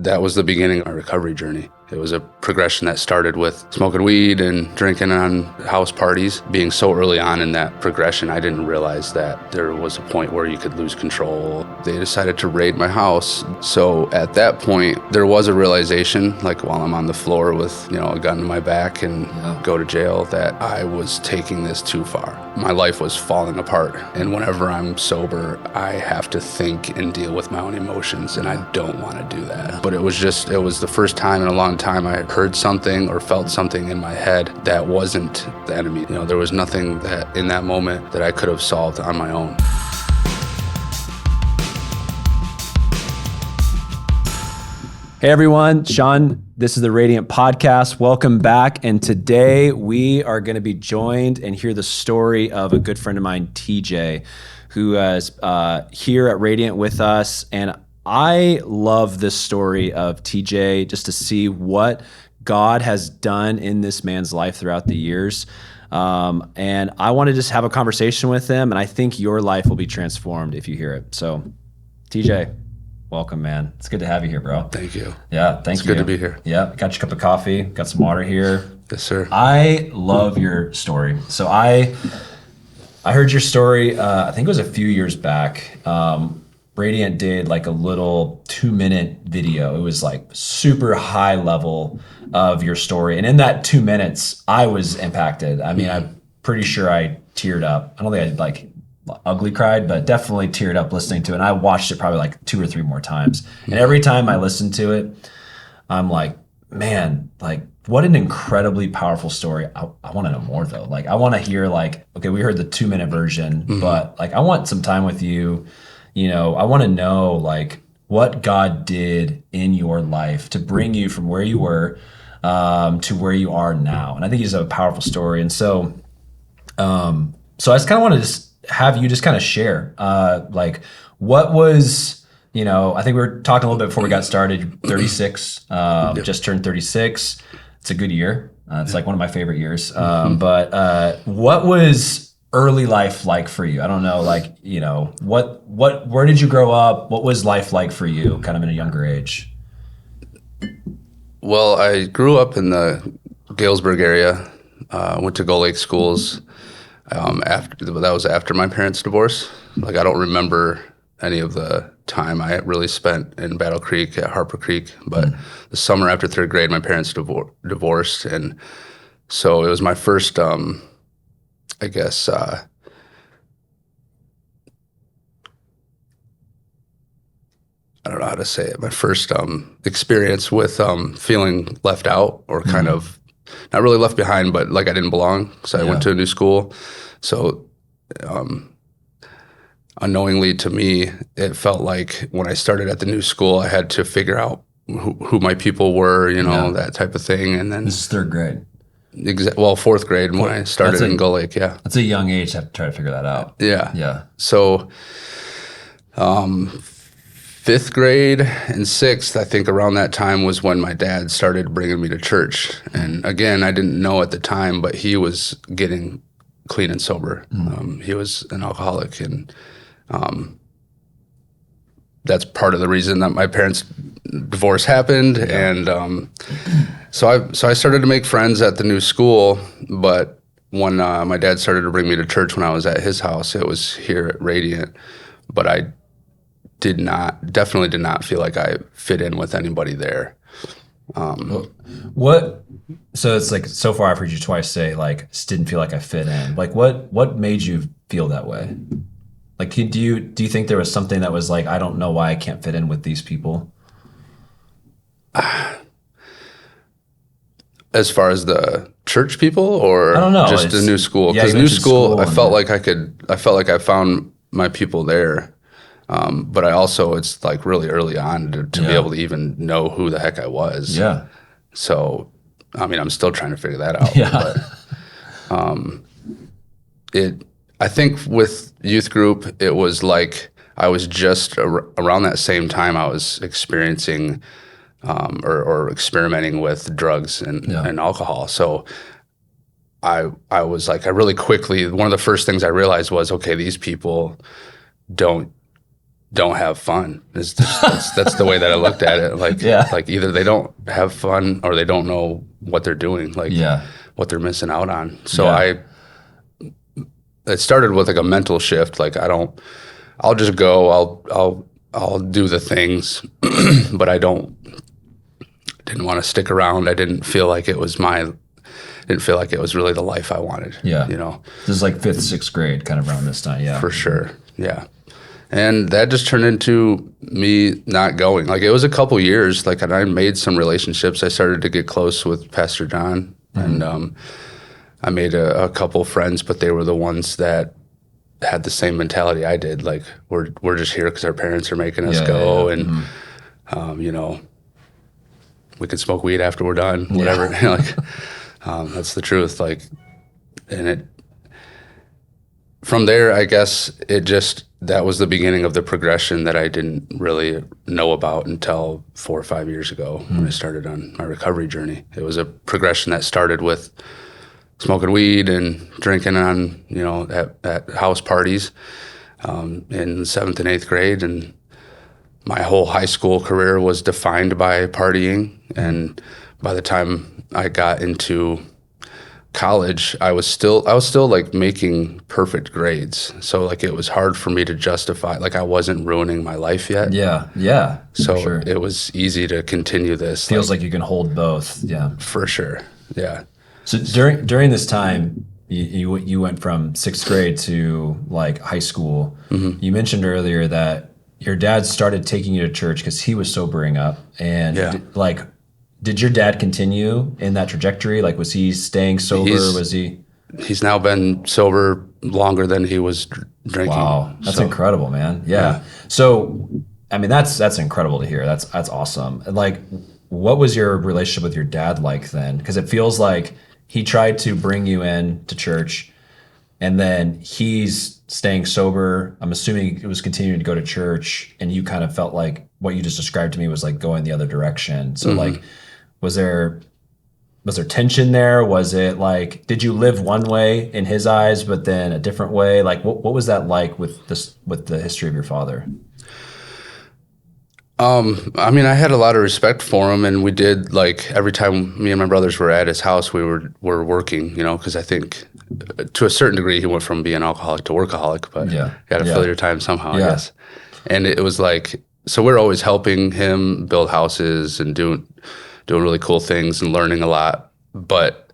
That was the beginning of our recovery journey. It was a progression that started with smoking weed and drinking on house parties. Being so early on in that progression, I didn't realize that there was a point where you could lose control. They decided to raid my house. So at that point, there was a realization, like while I'm on the floor with, a gun to my back and go to jail, that I was taking this too far. My life was falling apart. And whenever I'm sober, I have to think and deal with my own emotions, and I don't want to do that. But it was the first time in a long time I heard something or felt something in my head that wasn't the enemy. There was nothing that in that moment that I could have solved on my own. Hey everyone, Sean, this is the Radiant Podcast. Welcome back. And today we are going to be joined and hear the story of a good friend of mine, TJ, who is here at Radiant with us. And I love this story of TJ, just to see what God has done in this man's life throughout the years. And I want to just have a conversation with him, and I think your life will be transformed if you hear it. So, TJ, welcome, man. It's good to have you here, bro. Thank you. Yeah, thank you. It's good to be here. Yeah, got your cup of coffee, got some water here. Yes, sir. I love your story. So I heard your story, I think it was a few years back. Radiant did like a little 2-minute video. It was like super high level of your story. And in that 2 minutes, I was impacted. I mean, I'm pretty sure I teared up. I don't think I ugly cried, but definitely teared up listening to it. And I watched it probably like 2 or 3 more times. And every time I listened to it, I'm like, man, like what an incredibly powerful story. I want to know more though. Like I want to hear like, okay, we heard the 2-minute version, but like I want some time with you. I want to know like what God did in your life to bring you from where you were to where you are now. And I think it's a powerful story. And so I just kind of want to just have you just kind of share like what was, I think we were talking a little bit before we got started, 36, just turned 36. It's a good year. It's like one of my favorite years. But what was early life like for you? I don't know, like, where did you grow up? What was life like for you kind of in a younger age? Well, I grew up in the Galesburg area, went to Gull Lake schools. That was after my parents' divorce. Like, I don't remember any of the time I really spent in Battle Creek at Harper Creek, but the summer after 3rd grade, my parents divorced. And so it was my first, I guess, I don't know how to say it. My first experience with feeling left out or kind of not really left behind, but like I didn't belong. So I went to a new school. So unknowingly to me, it felt like when I started at the new school, I had to figure out who my people were, that type of thing. And then this is 3rd grade. Well, 4th grade when I started in Gull Lake, yeah. That's a young age to have to try to figure that out. Yeah. Yeah. So 5th grade and 6th, I think around that time was when my dad started bringing me to church. And again, I didn't know at the time, but he was getting clean and sober. He was an alcoholic, and that's part of the reason that my parents' divorce happened. Yeah. And so I started to make friends at the new school, but when my dad started to bring me to church when I was at his house, it was here at Radiant, but I definitely did not feel like I fit in with anybody there. So it's like, so far I've heard you twice say like, didn't feel like I fit in. Like what made you feel that way? Like, do you think there was something that was like, I don't know why I can't fit in with these people? As far as the church people, or I don't know, just a new school? Because new school, I felt like I found my people there. But I also, it's like really early on to be able to even know who the heck I was. Yeah. So, I mean, I'm still trying to figure that out. Yeah. But I think with youth group, it was like I was just around that same time I was experiencing or experimenting with drugs and alcohol. So I was like, I really quickly, one of the first things I realized was, okay, these people don't don't have fun. That's the way that I looked at it. Like, Yeah. like either they don't have fun or they don't know what they're doing, like Yeah. what they're missing out on. So Yeah. it started with like a mental shift. Like I'll just go, I'll do the things, but I didn't want to stick around. I didn't feel like it was really the life I wanted. Yeah. You know, This is like 5th, 6th grade kind of around this time. Yeah. for sure. Yeah. And that just turned into me not going. Like it was a couple years, like, and I made some relationships. I started to get close with Pastor John, and I made a couple friends, but they were the ones that had the same mentality I did. Like we're just here because our parents are making us go, and you know, we could smoke weed after we're done, whatever. Like that's the truth. Like, and from there, I guess that was the beginning of the progression that I didn't really know about until 4 or 5 years ago when I started on my recovery journey. It was a progression that started with smoking weed and drinking on, you know, at house parties in 7th and 8th grade. And my whole high school career was defined by partying. And by the time I got into college, I was still like making perfect grades. So like it was hard for me to justify, like I wasn't ruining my life yet. Yeah. Yeah. So for sure. it was easy to continue this. Feels like you can hold both. Yeah. For sure. Yeah. So during this time, you went from 6th grade to like high school. You mentioned earlier that your dad started taking you to church because he was sobering up. And did your dad continue in that trajectory? Like, was he staying sober? He's now been sober longer than he was drinking. Wow, that's incredible, man. Yeah. So, I mean, that's incredible to hear. That's awesome. And like, what was your relationship with your dad like then? Because it feels like he tried to bring you in to church, and then he's staying sober. I'm assuming it was continuing to go to church, and you kind of felt like what you just described to me was like going the other direction. So like, was there tension there? Was it like, did you live one way in his eyes, but then a different way? Like, what was that like with the history of your father? I mean, I had a lot of respect for him, and we did, like, every time me and my brothers were at his house, we were working, you know, because I think to a certain degree he went from being alcoholic to workaholic, but you got to fill your time somehow, I guess. And it was like, so we're always helping him build houses and doing really cool things and learning a lot, but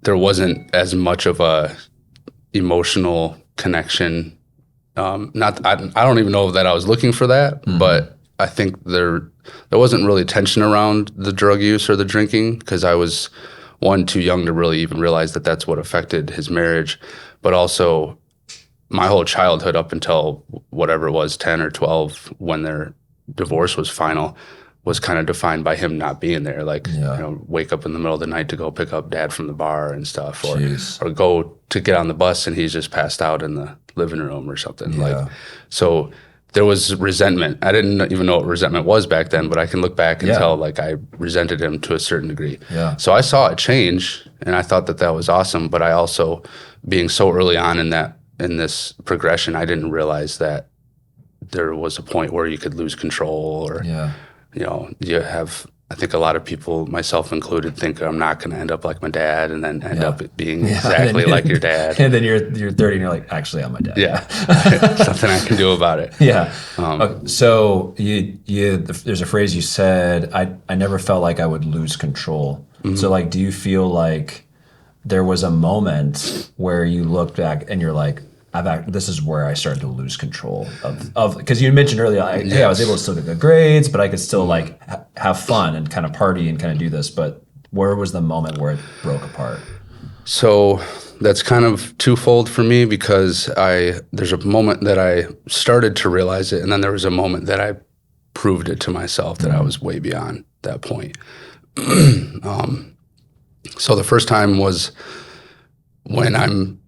there wasn't as much of a emotional connection. I don't even know that I was looking for that, but I think there wasn't really tension around the drug use or the drinking because I was, one, too young to really even realize that that's what affected his marriage, but also my whole childhood up until whatever it was, 10 or 12, when their divorce was final, was kind of defined by him not being there. Like, you know, wake up in the middle of the night to go pick up dad from the bar and stuff, or go to get on the bus and he's just passed out in the living room or something. Like, so there was resentment. I didn't even know what resentment was back then, but I can look back and tell, like, I resented him to a certain degree. So I saw it change, and I thought that was awesome. But I also, being so early on in this progression, I didn't realize that there was a point where you could lose control, or you know, you have. I think a lot of people, myself included, think I'm not going to end up like my dad, and then end up being exactly like your dad. And then you're 30 and you're like, actually, I'm my dad. Something I can do about it. So there's a phrase you said, I never felt like I would lose control. So like, do you feel like there was a moment where you looked back and you're like, this is where I started to lose control of because you mentioned earlier, I was able to still get good grades, but I could still like have fun and kind of party and kind of do this. But where was the moment where it broke apart? So that's kind of twofold for me, because there's a moment that I started to realize it, and then there was a moment that I proved it to myself that I was way beyond that point. So the first time was when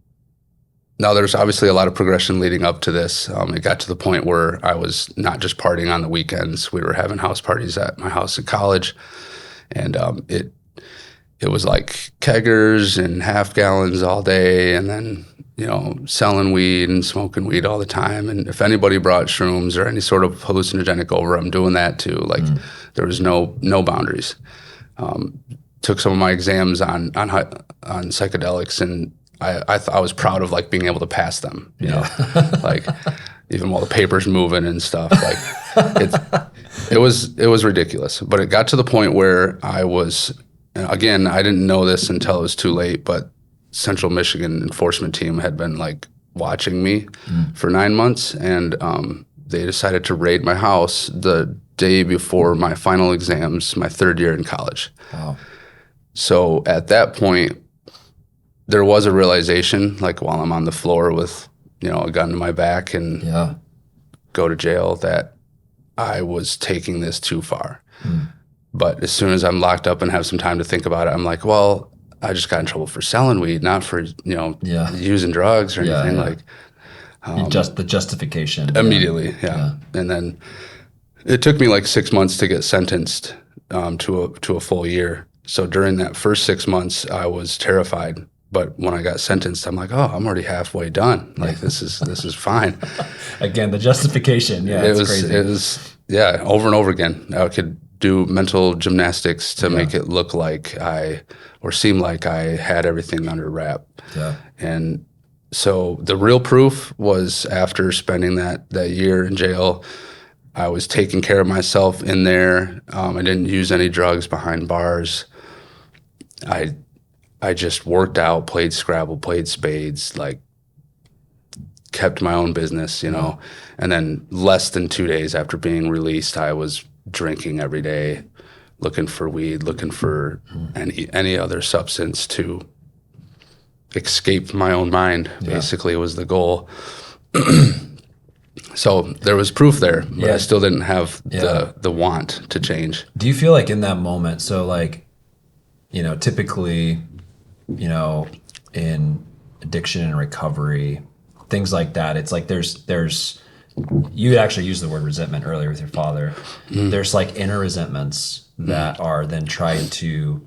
now there's obviously a lot of progression leading up to this. It got to the point where I was not just partying on the weekends. We were having house parties at my house in college, and it it was like keggers and half gallons all day, and then, you know, selling weed and smoking weed all the time. And if anybody brought shrooms or any sort of hallucinogenic over, I'm doing that too. Like there was no boundaries. Took some of my exams on psychedelics, and I was proud of like being able to pass them, you know, like even while the paper's moving and stuff. Like it was ridiculous. But it got to the point where I was, again, I didn't know this until it was too late, but Central Michigan enforcement team had been like watching me for 9 months, and they decided to raid my house the day before my final exams, my third year in college. Wow. So at that point, there was a realization, like while I'm on the floor with, you know, a gun to my back and go to jail, that I was taking this too far. But as soon as I'm locked up and have some time to think about it, I'm like, well, I just got in trouble for selling weed, not for, you know, using drugs or anything. Like the justification immediately. And then it took me like 6 months to get sentenced to a full year. So during that first 6 months, I was terrified. But when I got sentenced, I'm like, oh, I'm already halfway done. Like this is fine. Again, the justification. Yeah, it was over and over again. I could do mental gymnastics to make it look like seem like I had everything under wrap. Yeah. And so the real proof was after spending that year in jail, I was taking care of myself in there. I didn't use any drugs behind bars. I just worked out, played Scrabble, played spades, like kept my own business, you know. And then less than 2 days after being released, I was drinking every day, looking for weed, looking for any other substance to escape my own mind, basically was the goal. So there was proof there, but I still didn't have the want to change. Do you feel like in that moment, so like, you know, typically, you know, in addiction and recovery, things like that, it's like there's you actually used the word resentment earlier with your father. There's like inner resentments that are then trying to,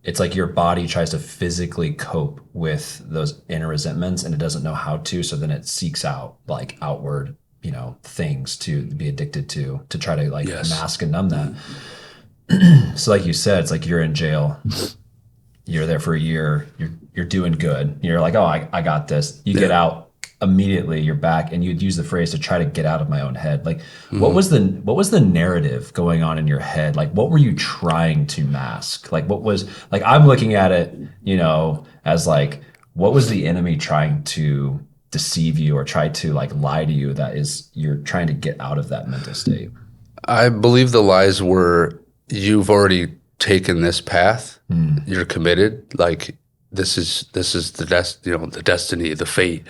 it's like your body tries to physically cope with those inner resentments and it doesn't know how to, so then it seeks out like outward, you know, things to be addicted to try to like mask and numb that. So like you said, it's like you're in jail, you're there for a year, you're doing good. You're like, oh, I got this. You get out immediately, you're back, and you'd use the phrase to try to get out of my own head. Like, what was the narrative going on in your head? Like, what were you trying to mask? Like, what was, like, I'm looking at it, you know, as like, what was the enemy trying to deceive you or try to like lie to you that is, you're trying to get out of that mental state? I believe the lies were, you've already taken this path, you're committed, like this is the the destiny, the fate.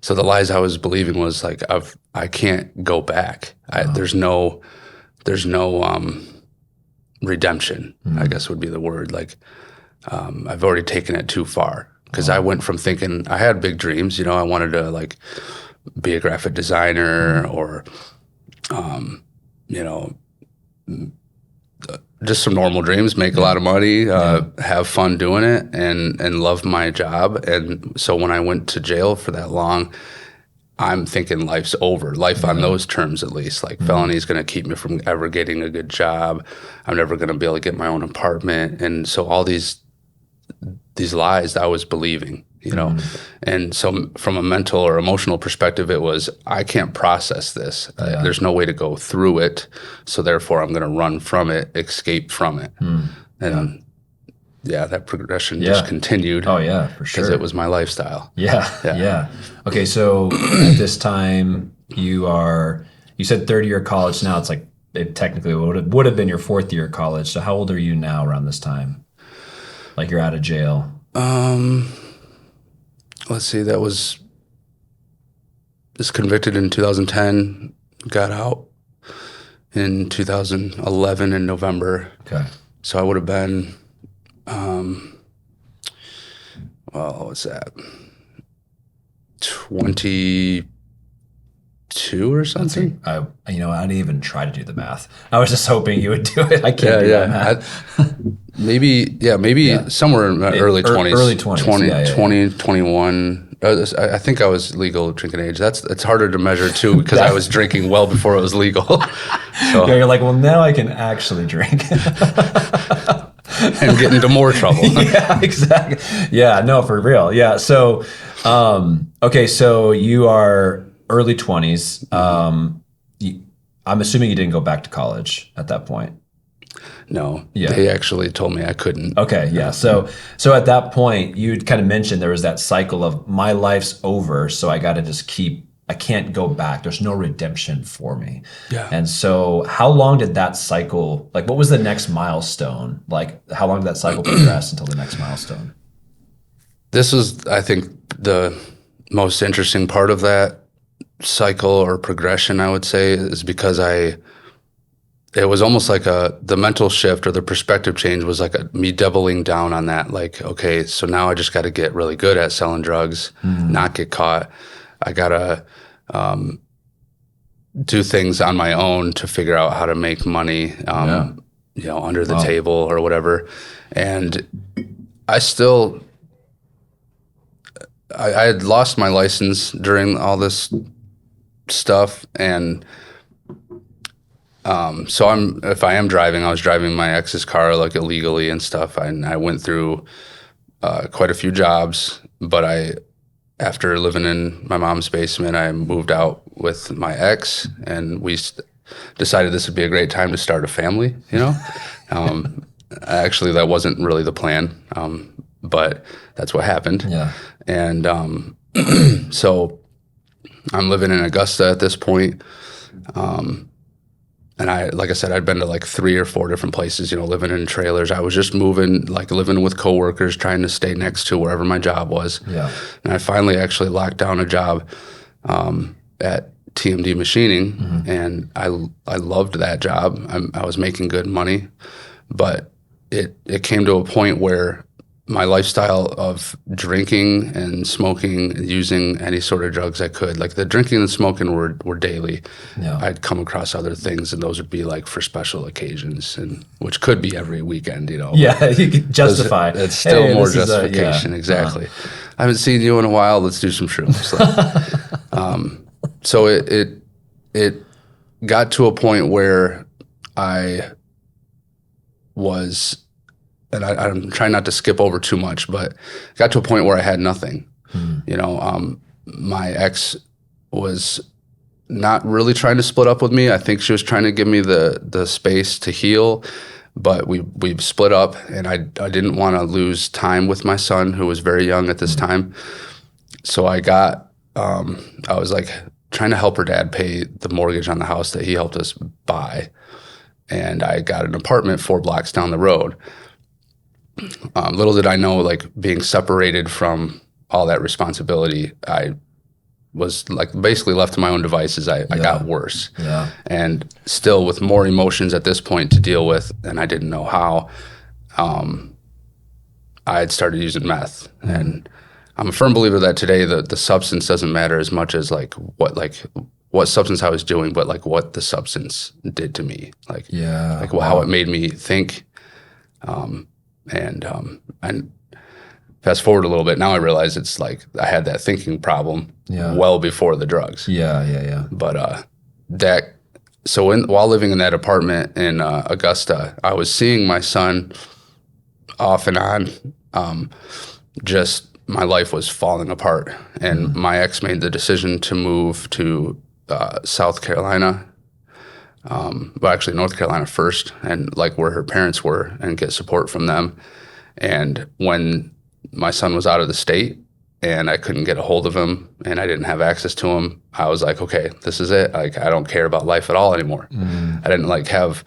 So the lies I was believing was like, I can't go back. There's no redemption, I guess would be the word. Like I've already taken it too far, because I went from thinking, I had big dreams, you know, I wanted to like be a graphic designer or you know, just some normal dreams, make a lot of money, have fun doing it, and love my job. And so when I went to jail for that long, I'm thinking life's over. Life on those terms, at least. Like felony is going to keep me from ever getting a good job. I'm never going to be able to get my own apartment. And so all these lies I was believing, you know. And so from a mental or emotional perspective, it was, I can't process this. There's no way to go through it. So therefore I'm going to run from it, escape from it. And that progression just continued. Oh yeah, for sure. Because it was my lifestyle. Yeah. Okay, so at this time you said third year of college. Now it's like, it technically would have been your fourth year of college. So how old are you now around this time? Like you're out of jail. Let's see, was convicted in 2010, got out in 2011 in November. Okay. So I would have been, what's that? 22 2 or something. I didn't even try to do the math. I was just hoping you would do it. I can't do that math. Maybe somewhere in my early 20s. Early 20s, 20, 21. I think I was legal drinking age. It's harder to measure too because I was drinking well before it was legal. So Yeah, you're like, well, now I can actually drink. and get into more trouble. Yeah, exactly. Yeah, no, for real. Yeah. So, okay, so you are early 20s. I'm assuming you didn't go back to college at that point. No, Yeah. they actually told me I couldn't. Okay, yeah. So at that point, you'd kind of mentioned there was that cycle of my life's over, so I got to just I can't go back. There's no redemption for me. Yeah. And so how long did that cycle, like what was the next milestone? Like how long did that cycle progress until the next milestone? This was, I think, the most interesting part of that cycle or progression, I would say, is because it was almost like the mental shift or the perspective change was like me doubling down on that. Like, okay, so now I just got to get really good at selling drugs, not get caught. I got to do things on my own to figure out how to make money, under the table or whatever. And I had lost my license during all this stuff, and so if I am driving, I was driving my ex's car like illegally and stuff. I went through quite a few jobs, but after living in my mom's basement, I moved out with my ex, and we decided this would be a great time to start a family. Actually, that wasn't really the plan, but that's what happened. Yeah. And so I'm living in Augusta at this point. And like I said, I'd been to like 3 or 4 different places, living in trailers. I was just moving, like living with coworkers, trying to stay next to wherever my job was. Yeah. And I finally actually locked down a job at TMD Machining, and I loved that job. I was making good money, but it came to a point where my lifestyle of drinking and smoking and using any sort of drugs I could, like the drinking and smoking were daily. Yeah. I'd come across other things, and those would be like for special occasions, and which could be every weekend, Yeah, you could justify. It's still more justification, exactly. I haven't seen you in a while. Let's do some shrooms. So it got to a point where I was. And I'm trying not to skip over too much, but got to a point where I had nothing. My ex was not really trying to split up with me. I think she was trying to give me the space to heal, but we split up, and I didn't want to lose time with my son, who was very young at this time. So I was like trying to help her dad pay the mortgage on the house that he helped us buy. And I got an apartment 4 blocks down the road. Little did I know, like being separated from all that responsibility, I was like basically left to my own devices. I got worse, and still with more emotions at this point to deal with, and I didn't know how. I had started using meth, and I'm a firm believer that today the substance doesn't matter as much as what substance I was doing, but like what the substance did to me, how it made me think. And fast forward a little bit, now I realize it's like I had that thinking problem well before the drugs. Yeah. But while living in that apartment in Augusta, I was seeing my son off and on. Just my life was falling apart, and my ex made the decision to move to South Carolina. Actually North Carolina first, and like where her parents were, and get support from them. And when my son was out of the state and I couldn't get a hold of him and I didn't have access to him, I was like, okay, this is it. Like, I don't care about life at all anymore. I didn't like have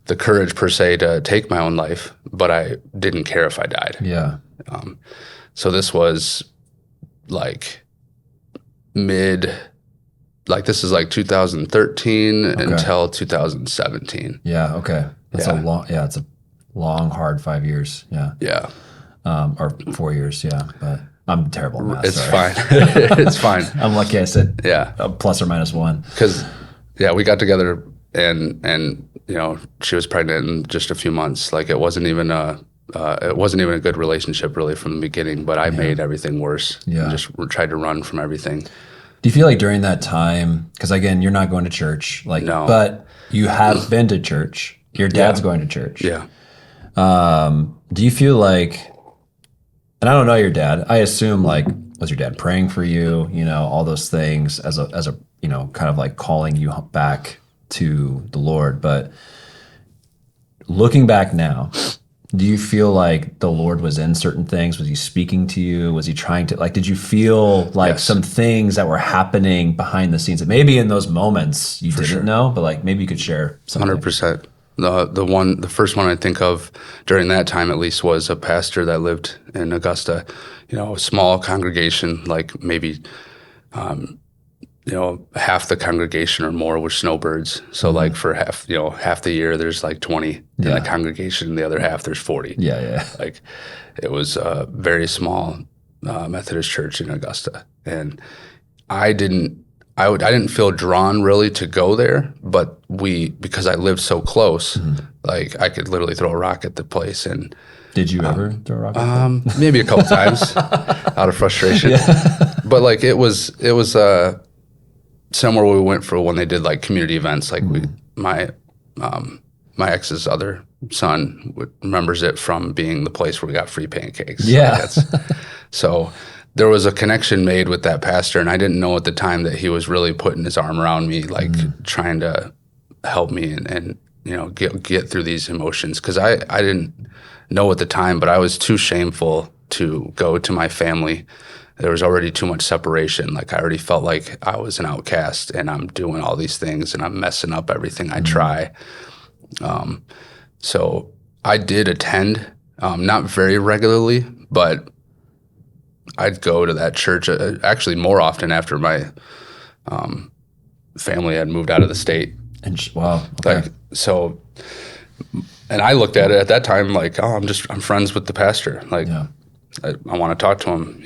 the courage per se to take my own life, but I didn't care if I died. Yeah. So this was like this is like 2013 until 2017. Yeah. Okay. That's it's a long, hard 5 years. Yeah. Yeah. Or 4 years. Yeah. But I'm terrible at math. It's sorry. fine. It's fine. I'm lucky I said Yeah. Plus or minus 1. Because, yeah, we got together and she was pregnant in just a few months. Like it wasn't even a good relationship really from the beginning, but I made everything worse. Yeah. And just tried to run from everything. Do you feel like during that time, because again, you're not going to church, like, No. but you have been to church. Your dad's going to church. Yeah. Do you feel like, and I don't know your dad, I assume like, was your dad praying for you, all those things as a, kind of like calling you back to the Lord. But looking back now, do you feel like the Lord was in certain things? Was he speaking to you? Was he trying to, like, did you feel like Yes. some things that were happening behind the scenes that maybe in those moments you didn't know, but like maybe you could share something? 100%. The first one I think of during that time at least was a pastor that lived in Augusta, a small congregation, like maybe, half the congregation or more were snowbirds. So like for half the year, there's like 20 in the congregation, and the other half there's 40. Yeah. Like it was a very small Methodist church in Augusta, and I didn't feel drawn really to go there, but because I lived so close, like I could literally throw a rock at the place. And did you ever throw a rock at them? maybe a couple times out of frustration. But like it was somewhere we went for when they did like community events. Like my ex's other son remembers it from being the place where we got free pancakes. Yeah. So there was a connection made with that pastor, and I didn't know at the time that he was really putting his arm around me, like trying to help me and get through these emotions. Because I didn't know at the time, but I was too shameful to go to my family. There was already too much separation. Like I already felt like I was an outcast, and I'm doing all these things, and I'm messing up everything I try. So I did attend, not very regularly, but I'd go to that church actually more often after my family had moved out of the state. And wow. Okay. Like so, and I looked at it at that time like, oh, I'm friends with the pastor. Like I want to talk to him,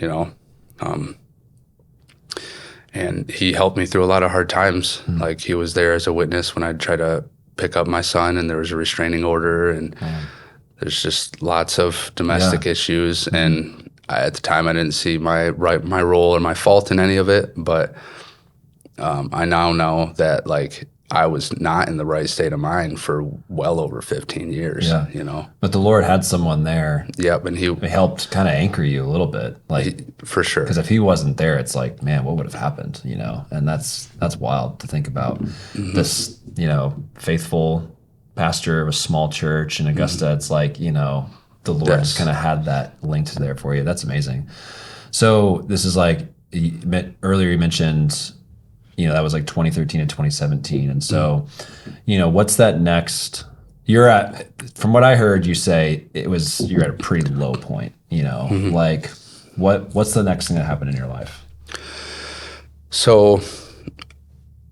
and he helped me through a lot of hard times. Like he was there as a witness when I'd try to pick up my son, and there was a restraining order, and there's just lots of domestic issues. And at the time, I didn't see my role or my fault in any of it, but I now know that like I was not in the right state of mind for well over 15 years. But the Lord had someone there. Yep, and he helped kind of anchor you a little bit, like for sure. Because if he wasn't there, it's like, man, what would have happened? And that's wild to think about. This faithful pastor of a small church in Augusta. It's like the Lord just kind of had that linked there for you. That's amazing. So this is like earlier you mentioned, that was like 2013 and 2017. And so, what's that next? From what I heard you say, you're at a pretty low point, like what's the next thing that happened in your life? So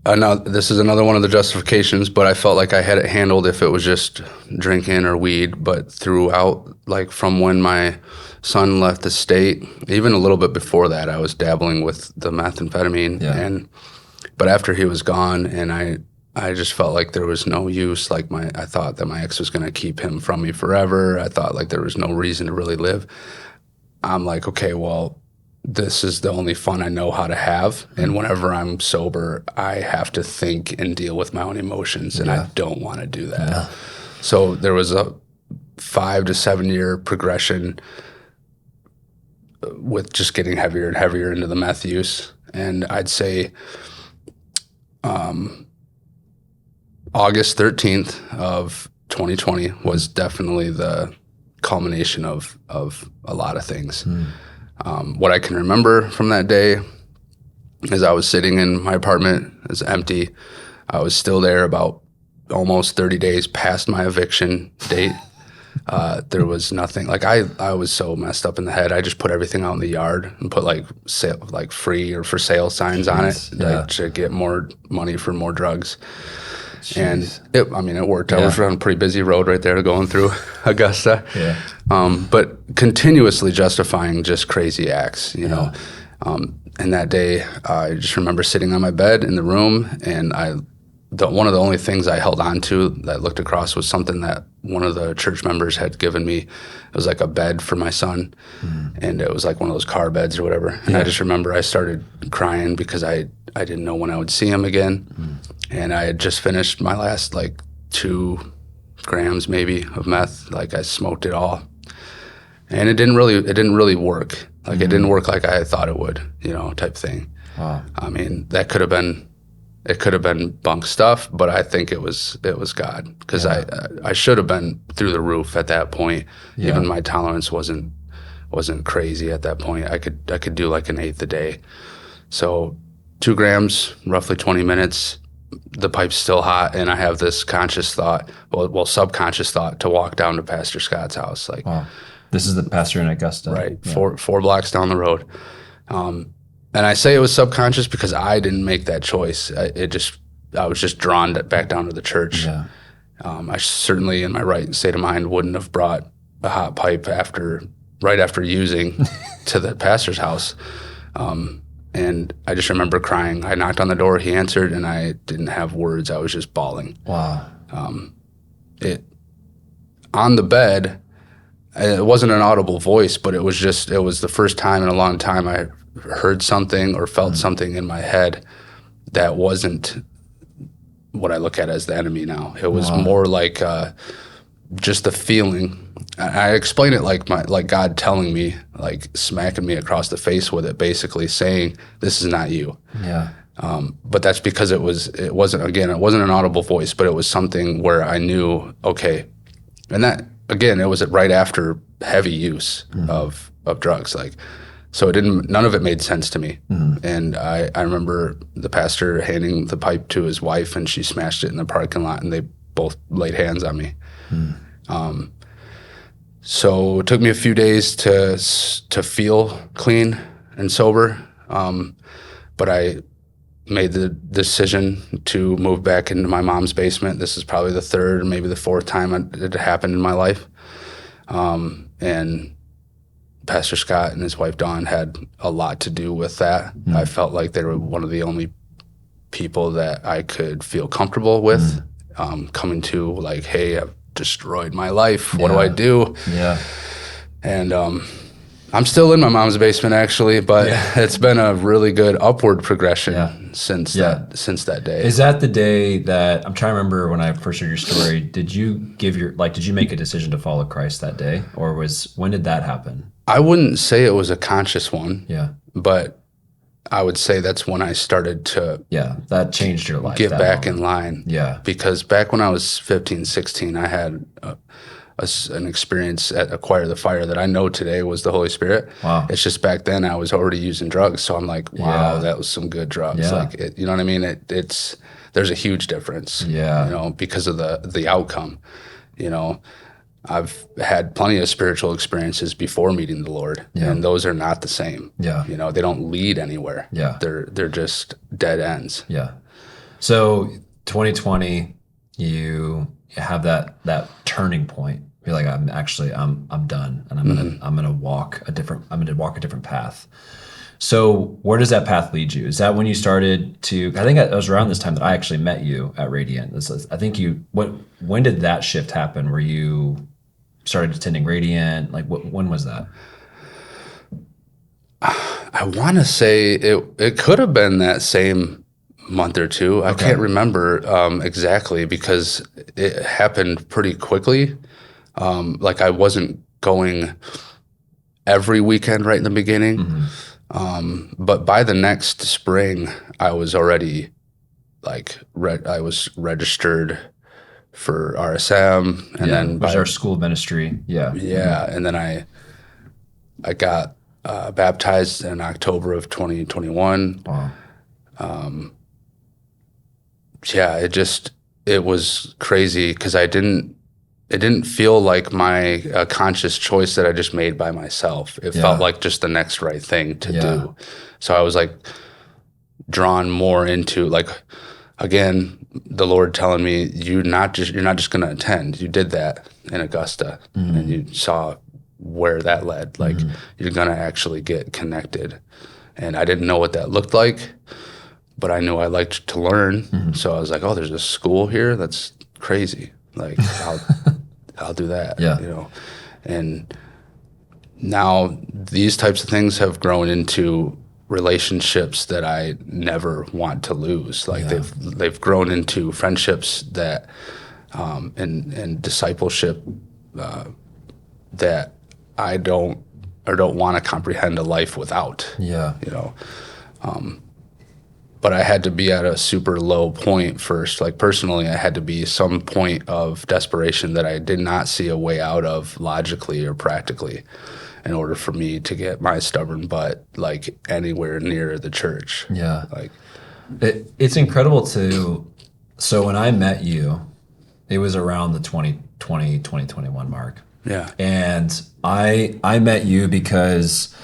now this is another one of the justifications, but I felt like I had it handled if it was just drinking or weed. But throughout, like from when my son left the state, even a little bit before that, I was dabbling with the methamphetamine. But after he was gone, and I just felt like there was no use. Like I thought that my ex was going to keep him from me forever. I thought like there was no reason to really live. I'm like, okay, well, this is the only fun I know how to have. And whenever I'm sober, I have to think and deal with my own emotions, and I don't want to do that. So there was a 5 to 7 year progression with just getting heavier and heavier into the meth use. And I'd say August 13th of 2020 was definitely the culmination of a lot of things. What I can remember from that day is I was sitting in my apartment. It was empty. I was still there about almost 30 days past my eviction date. There was nothing. Like I was so messed up in the head. I just put everything out in the yard and put like free or for sale signs on it, like to get more money for more drugs. And it worked. I Yeah. was on a pretty busy road right there going through Augusta. Yeah. But continuously justifying just crazy acts, you know. And that day, I just remember sitting on my bed in the room, and one of the only things I held on to that I looked across was something that one of the church members had given me. It was like a bed for my son, and it was like one of those car beds or whatever. And I just remember I started crying because I didn't know when I would see him again. And I had just finished my last like 2 grams maybe of meth. Like I smoked it all. And it didn't really work. Like it didn't work like I thought it would, you know, type thing. Wow. I mean, it could have been bunk stuff, but I think it was God, because I should have been through the roof at that point. Yeah. Even my tolerance wasn't crazy at that point. I could do like an eighth a day. So 2 grams, roughly 20 minutes. The pipe's still hot, and I have this conscious thought, subconscious thought, to walk down to Pastor Scott's house. Like, Wow. This is the pastor in Augusta. right, Yeah. 4 blocks down the road. And I say it was subconscious because I didn't make that choice. I was just drawn back down to the church. Yeah. I certainly, in my right state of mind, wouldn't have brought a hot pipe right after using to the pastor's house. And I just remember crying. I knocked on the door, he answered, and I didn't have words. I was just bawling. Wow. On the bed, it wasn't an audible voice, but it was the first time in a long time I heard something or felt something in my head that wasn't what I look at as the enemy now. It was more like just the feeling. I explain it like God telling me, like smacking me across the face with it, basically saying, "This is not you." Yeah. But that's because it wasn't an audible voice, but it was something where I knew, okay. And that, again, it was right after heavy use of drugs. Like, so none of it made sense to me. And I remember the pastor handing the pipe to his wife, and she smashed it in the parking lot, and they both laid hands on me. So it took me a few days to feel clean and sober. But I made the decision to move back into my mom's basement. This is probably the 3rd or maybe the 4th time it happened in my life. And Pastor Scott and his wife Dawn had a lot to do with that. I felt like they were one of the only people that I could feel comfortable with, coming to, like, hey, I've destroyed my life. What do I do? Yeah. And I'm still in my mom's basement, actually, but it's been a really good upward progression since that day. Is that the day that, I'm trying to remember when I first heard your story, did you make a decision to follow Christ that day? Or when did that happen? I wouldn't say it was a conscious one. Yeah. But I would say that's when I started to that changed your life. Get back in line. Yeah. Because back when I was 15, 16, I had an experience at Acquire the Fire that I know today was the Holy Spirit. Wow. It's just back then I was already using drugs. So I'm like, wow, that was some good drugs. Yeah. Like, you know what I mean? There's a huge difference. Yeah. You know, because of the outcome. You know, I've had plenty of spiritual experiences before meeting the Lord, and those are not the same. Yeah. You know, they don't lead anywhere. Yeah. They're just dead ends. Yeah. So 2020, you have that turning point. You're like, I'm done, and I'm gonna walk a different path. So where does that path lead you? Is that when you started to? I think it was around this time that I actually met you at Radiant. I think when did that shift happen? Where you started attending Radiant? Like, when was that? I want to say it could have been that same month or two. I can't remember exactly because it happened pretty quickly. Like, I wasn't going every weekend right in the beginning. But by the next spring, I was already I was registered for RSM, and then was our school ministry. Yeah. And then I got baptized in October of 2021. Wow. It was crazy because it didn't feel like my conscious choice that I just made by myself. It felt like just the next right thing to do. So I was like drawn more into, like, again, the Lord telling me, you're not just going to attend. You did that in Augusta, and you saw where that led. Like, you're going to actually get connected. And I didn't know what that looked like, but I knew I liked to learn. So I was like, oh, there's a school here? That's crazy. Like, I'll do that, Yeah. you know. And now these types of things have grown into relationships that I never want to lose. Like, they've grown into friendships that and discipleship that I don't want to comprehend a life without. Yeah. You know. But I had to be at a super low point first. Like, personally, I had to be some point of desperation that I did not see a way out of logically or practically, in order for me to get my stubborn butt like anywhere near the church. Yeah. Like, it's incredible so when I met you, it was around the 2020, 2021 mark. yeah. And I met you because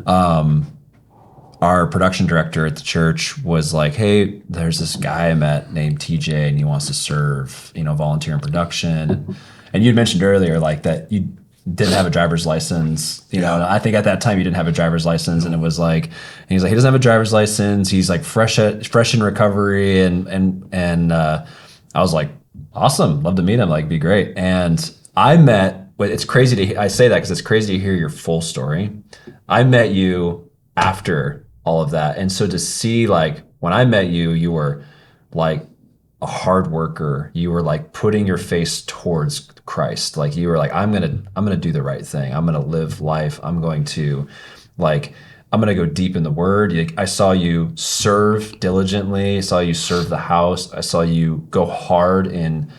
our production director at the church was like, hey, there's this guy I met named TJ, and he wants to serve, volunteer in production. And you'd mentioned earlier, like, that you didn't have a driver's license. You know, I think at that time you didn't have a driver's license, and it was like, and he's like, he doesn't have a driver's license. He's like fresh in recovery, and I was like, awesome, love to meet him, like, be great. And I met, but it's crazy I say that because it's crazy to hear your full story. I met you after all of that. And so to see, like, when I met you, you were like a hard worker. You were like putting your face towards Christ. Like, you were like, I'm going to do the right thing. I'm going to live life. I'm going to go deep in the word. I saw you serve diligently. I saw you serve the house. I saw you go hard in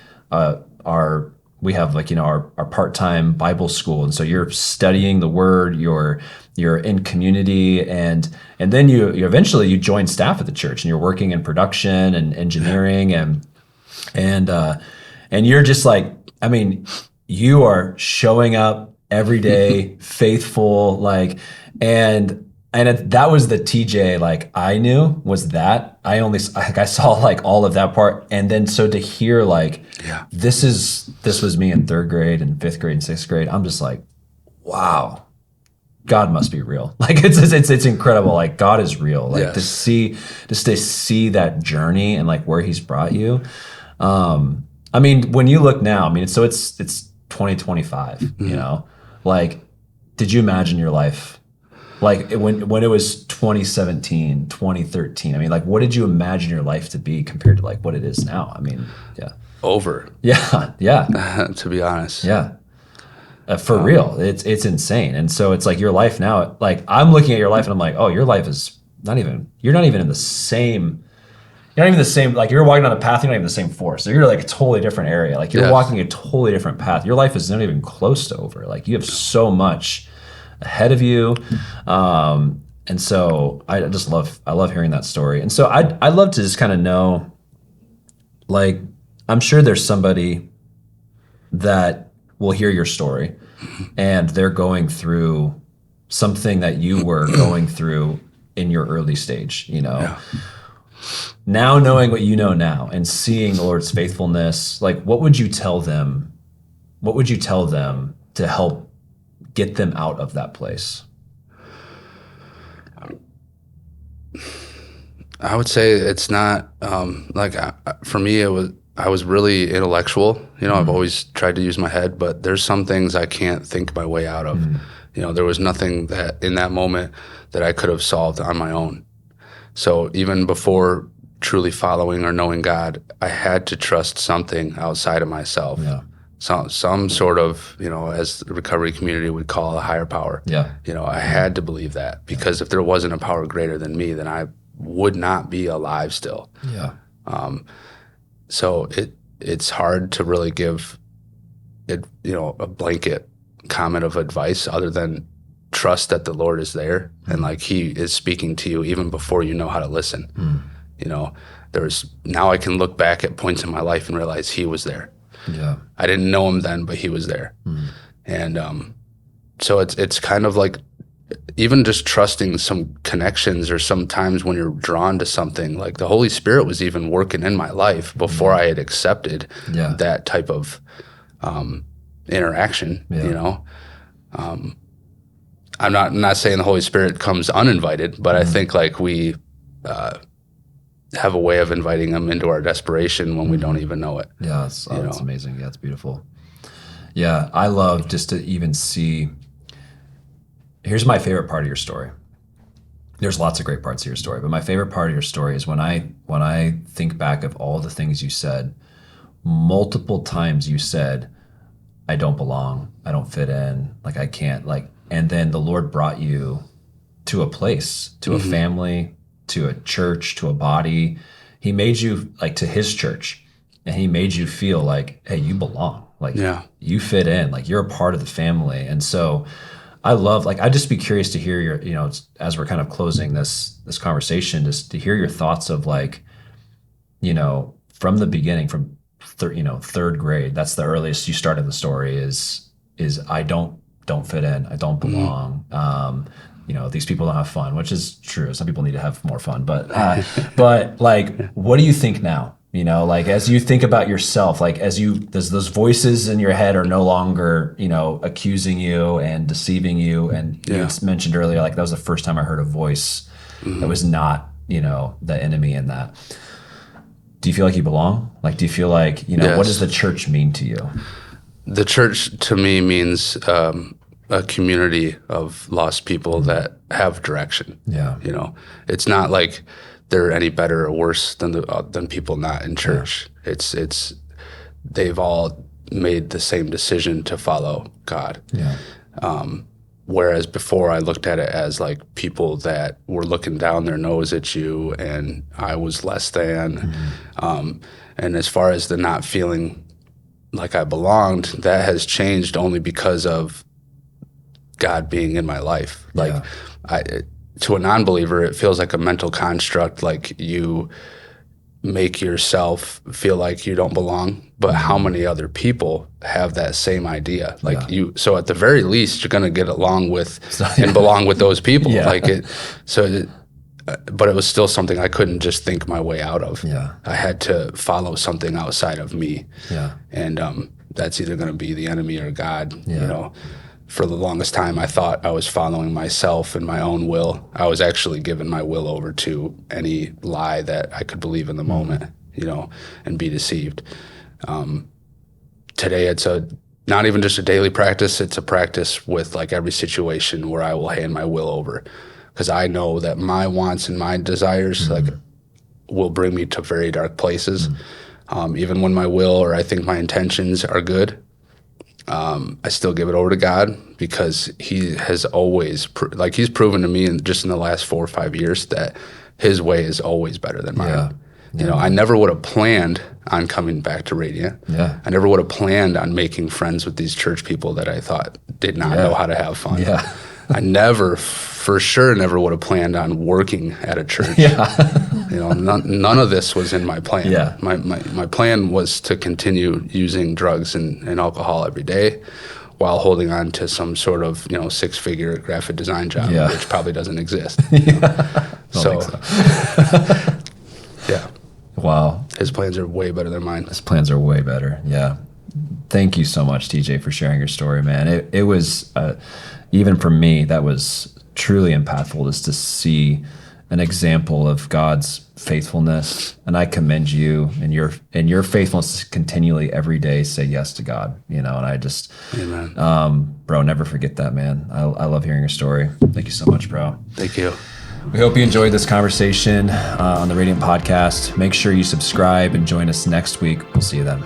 we have, like, our part-time Bible school. And so you're studying the word, you're in community, and then you eventually you join staff at the church, and you're working in production and engineering, and you're just like, I mean, you are showing up every day, faithful, like, and that was the TJ, like, I knew was that. I saw, like, all of that part. And then so to hear, like, this was me in 3rd grade and 5th grade and 6th grade, I'm just like, wow, God must be real. Like, it's incredible. Like, God is real. Like, to see that journey and, like, where he's brought you. I mean, when you look now, I mean, so it's 2025, like, did you imagine your life? Like, when it was 2017, 2013, I mean, like, what did you imagine your life to be compared to, like, what it is now? I mean, yeah. Over. Yeah. To be honest. Yeah. For real. It's insane. And so it's like your life now, like, I'm looking at your life and I'm like, oh, your life is you're not even in the same, like, you're walking down a path, you're not even the same force. So you're like a totally different area. Like, you're walking a totally different path. Your life is not even close to over. Like, you have so much ahead of you. And so I love hearing that story. And so I'd love to just kind of know, like, I'm sure there's somebody that will hear your story and they're going through something that you were going through in your early stage, Now knowing what you know now and seeing the Lord's faithfulness, like, what would you tell them? What would you tell them to help get them out of that place? I would say it's not for me, I was really intellectual. I've always tried to use my head, but there's some things I can't think my way out of. There was nothing that in that moment that I could have solved on my own. So even before truly following or knowing God, I had to trust something outside of myself. Yeah. Some sort of, as the recovery community would call a higher power. Yeah. I had to believe that, because if there wasn't a power greater than me, then I would not be alive still. Yeah. So it's hard to really give it, a blanket comment of advice other than trust that the Lord is there and, like, he is speaking to you even before you know how to listen. Now I can look back at points in my life and realize he was there. Yeah. I didn't know him then, but he was there. And so it's kind of like even just trusting some connections, or sometimes when you're drawn to something, like the Holy Spirit was even working in my life before I had accepted that type of interaction. You know, I'm not saying the Holy Spirit comes uninvited, but I think like we have a way of inviting them into our desperation when we don't even know it. Yeah, it's amazing. Yeah, it's beautiful. Yeah, I love just to even see. Here's my favorite part of your story. There's lots of great parts of your story, but my favorite part of your story is when I think back of all the things you said. Multiple times you said, "I don't belong. I don't fit in. Like I can't." Like, and then the Lord brought you to a place, to a family, to a church, to a body. He made you like to His church, and He made you feel like, hey, you belong. Like you fit in. Like you're a part of the family. And so I love, like, I'd just be curious to hear your, you know, as we're kind of closing this conversation, just to hear your thoughts of like, you know, from the beginning, from third grade, that's the earliest you started the story is I don't fit in. I don't belong. You know, these people don't have fun, which is true. Some people need to have more fun, but like, what do you think now? You know, like as you think about yourself, like those voices in your head are no longer, you know, accusing you and deceiving you. And you mentioned earlier, like that was the first time I heard a voice that was not, you know, the enemy in that. Do you feel like you belong? Like, do you feel like, you know, what does the church mean to you? The church to me means a community of lost people that have direction. Yeah. You know, it's not like they're any better or worse than people not in church. Yeah. It's they've all made the same decision to follow God. Yeah. Whereas before I looked at it as like people that were looking down their nose at you and I was less than. And as far as the not feeling like I belonged, that has changed only because of God being in my life. Like to a non-believer, it feels like a mental construct, like you make yourself feel like you don't belong, but how many other people have that same idea? Like so at the very least, you're going to get along with and belong with those people. But it was still something I couldn't just think my way out of. I had to follow something outside of me. And that's either going to be the enemy or God, you know. For the longest time, I thought I was following myself and my own will. I was actually giving my will over to any lie that I could believe in the moment, you know, and be deceived. Today, it's not even just a daily practice. It's a practice with like every situation where I will hand my will over, because I know that my wants and my desires like will bring me to very dark places. Even when my will or I think my intentions are good, I still give it over to God, because He has always, He's proven to me in the last 4 or 5 years that His way is always better than mine. You know, I never would have planned on coming back to Radiant. I never would have planned on making friends with these church people that I thought did not know how to have fun. I for sure never would have planned on working at a church. You know, none of this was in my plan. My plan was to continue using drugs and alcohol every day while holding on to some sort of, you know, 6-figure graphic design job, which probably doesn't exist. So. Wow. His plans are way better than mine. His plans are way better. Yeah. Thank you so much, TJ, for sharing your story, man. It was, even for me, that was truly impactful, just to see an example of God's faithfulness. And I commend you and your faithfulness to continually every day say yes to God, you know, and I just, Amen. Bro, never forget that, man. I love hearing your story. Thank you so much, bro. Thank you. We hope you enjoyed this conversation on the Radiant Podcast. Make sure you subscribe and join us next week. We'll see you then.